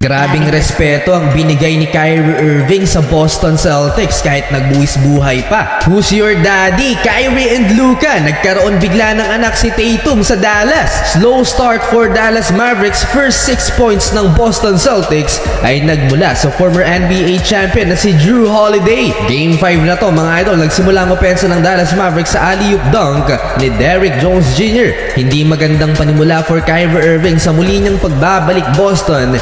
Grabing respeto ang binigay ni Kyrie Irving sa Boston Celtics kahit nagbuwis buhay pa. Who's your daddy? Kyrie and Luka. Nagkaroon bigla ng anak si Tatum sa Dallas. Slow start for Dallas Mavericks. First 6 points ng Boston Celtics ay nagmula sa former NBA champion na si Jrue Holiday. Game 5 na to mga idol. Nagsimula ang opensa ng Dallas Mavericks sa alley-oop dunk ni Derrick Jones Jr. Hindi magandang panimula for Kyrie Irving sa muli niyang pagbabalik Boston.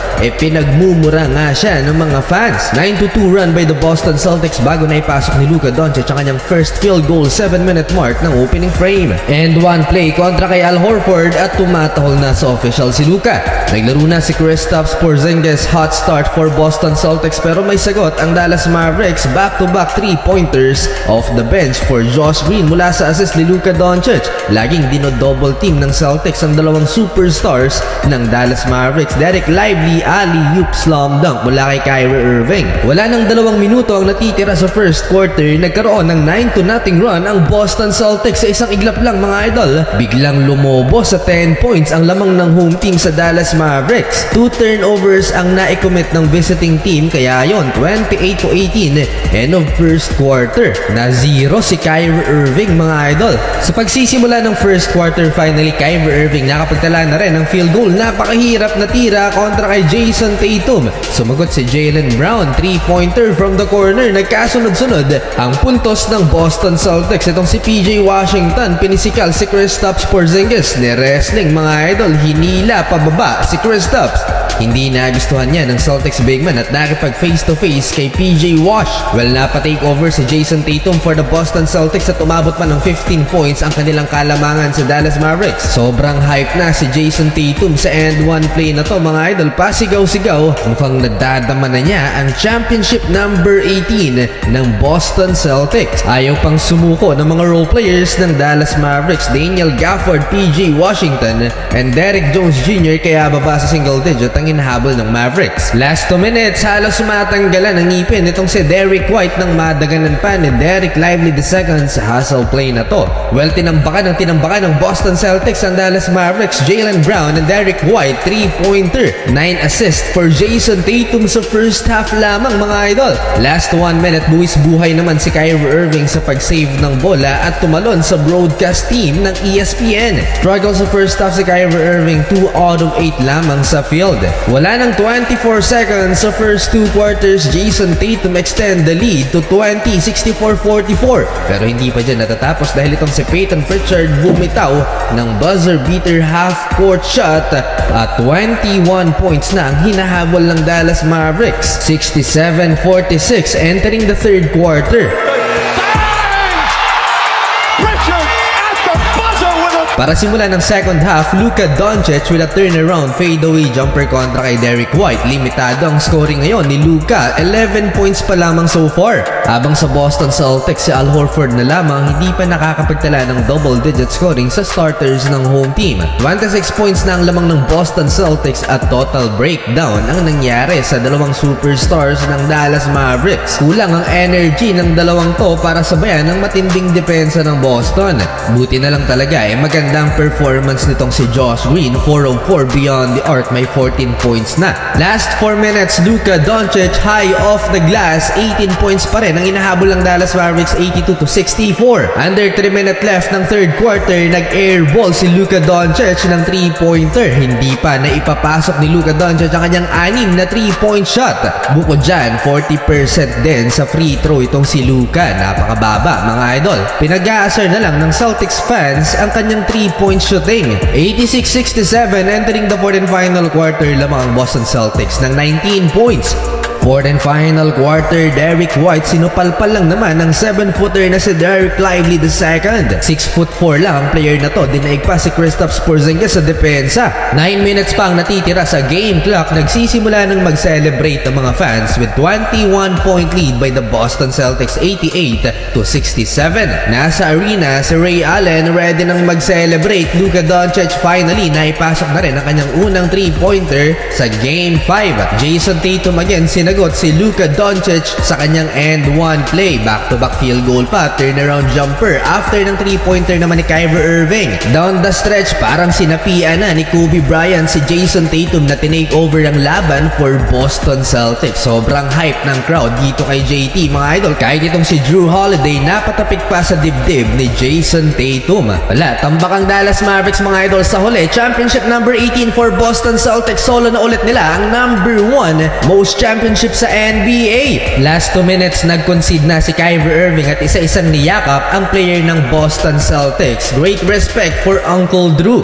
Pinagmumura nga siya ng mga fans. 9-2 run by the Boston Celtics bago na ipasok ni Luka Doncic ang kanyang first field goal 7-minute mark ng opening frame. And one play kontra kay Al Horford at tumatahol na sa official si Luka. Naglaro na si Kristaps Porzingis. Hot start for Boston Celtics pero may sagot ang Dallas Mavericks. Back-to-back 3-pointers off the bench for Josh Green mula sa assist ni Luka Doncic. Laging dino-double team ng Celtics ang dalawang superstars ng Dallas Mavericks. Derek Lively, alley-oop slam dunk mula kay Kyrie Irving. Wala nang 2 minuto ang natitira sa first quarter. Nagkaroon ng 9-0 run ang Boston Celtics sa isang iglap lang mga idol. Biglang lumobo sa 10 points ang lamang ng home team sa Dallas Mavericks. 2 turnovers ang na-commit ng visiting team kaya yon 28-18 end of first quarter. Na 0 si Kyrie Irving mga idol. Sa pagsisimula ng first quarter finally Kyrie Irving nakapagtala na rin ng field goal. Napakahirap na tira kontra kay Jason Tatum. Sumagot si Jaylen Brown, 3-pointer from the corner. Nagkasunod-sunod ang puntos ng Boston Celtics. Itong si PJ Washington, pinisikal si Kristaps Porzingis. Ni-wrestling mga idol, hinila pababa si Kristaps. Hindi nagustuhan niya ng Celtics big man at nakipag face-to-face kay PJ Wash. Well, napatake over si Jason Tatum for the Boston Celtics at umabot pa ng 15 points ang kanilang kalamangan sa Dallas Mavericks. Sobrang hype na si Jason Tatum sa end one play na to mga idol. Pasigaw-sigaw, mukhang nadadama na niya ang championship number 18 ng Boston Celtics. Ayaw pang sumuko ng mga role players ng Dallas Mavericks, Daniel Gafford, PJ Washington, and Derrick Jones Jr. kaya baba sa single digit ang inahabol ng Mavericks. Last 2 minutes, halos sumatanggalan ng ngipin itong si Derrick White nang madaganan pa ni Derek Lively II sa hustle play na to. Well, tinambakan ng Boston Celtics ang Dallas Mavericks. Jaylen Brown and Derrick White, 3-pointer, 9 assist for Jason Tatum sa first half lamang mga idol. Last 1 minute, buwis buhay naman si Kyrie Irving sa pag-save ng bola at tumalon sa broadcast team ng ESPN. Struggle sa first half si Kyrie Irving, 2 out of 8 lamang sa field. Wala nang 24 seconds sa first 2 quarters, Jason Tatum extend the lead to 20, 64-44. Pero hindi pa dyan natatapos dahil itong si Peyton Pritchard bumitaw ng buzzer beater half-court shot at 21 points na ang hinahabol ng Dallas Mavericks. 67-46 entering the third quarter. Para simula ng second half, Luka Doncic with a turnaround fadeaway jumper kontra kay Derrick White. Limitado ang scoring ngayon ni Luka, 11 points pa lamang so far. Habang sa Boston Celtics, si Al Horford na lamang hindi pa nakakapagtala ng double-digit scoring sa starters ng home team. 26 points na ang lamang ng Boston Celtics at total breakdown ang nangyari sa dalawang superstars ng Dallas Mavericks. Kulang ang energy ng dalawang to para sabayan ang matinding depensa ng Boston. Buti na lang talaga magandang performance nitong si Josh Green, 4 of 4 beyond the arc, may 14 points na. Last 4 minutes, Luka Doncic high off the glass, 18 points pa rin ang inahabol ng Dallas Mavericks, 82-64. Under 3 minutes left ng third quarter, nag-airball si Luka Doncic ng 3-pointer. Hindi pa na ipapasok ni Luka Doncic ang kanyang 6 na 3-point shot. Bukod dyan, 40% din sa free throw itong si Luka. Napakababa mga idol. Pinag-aasar na lang ng Celtics fans ang kanyang 3-point shooting. 86-67 entering the fourth and final quarter lamang ang Boston Celtics ng 19 points. Fourth and final quarter, Derrick White sinupalpal lang naman ng 7-footer na si Derek Lively II. 6'4" lang ang player na to. Dinaig pa si Kristaps Porzingis sa depensa. 9 minutes pa ang natitira sa game clock. Nagsisimula ng mag-celebrate ang mga fans with 21-point lead by the Boston Celtics, 88-67. Nasa arena si Ray Allen ready nang mag-celebrate. Luka Doncic finally naipasok na rin ang kanyang unang 3-pointer sa game 5. Jason Tatum again sinagot si Luka Doncic sa kanyang end one play. Back-to-back field goal pa, turnaround jumper after ng 3-pointer naman ni Kyrie Irving. Down the stretch, parang sinapian na ni Kobe Bryant si Jason Tatum na tinake over ang laban for Boston Celtics. Sobrang hype ng crowd dito kay JT mga idol. Kahit itong si Drew Holiday napatapik pa sa dibdib ni Jason Tatum. Wala, tambak ang Dallas Mavericks mga idol sa huli. Championship number 18 for Boston Celtics. Solo na ulit nila ang number 1 most championship sa NBA. Last 2 minutes nag-concede na si Kyrie Irving at isa-isang niyakap ang player ng Boston Celtics. Great respect for Uncle Drew.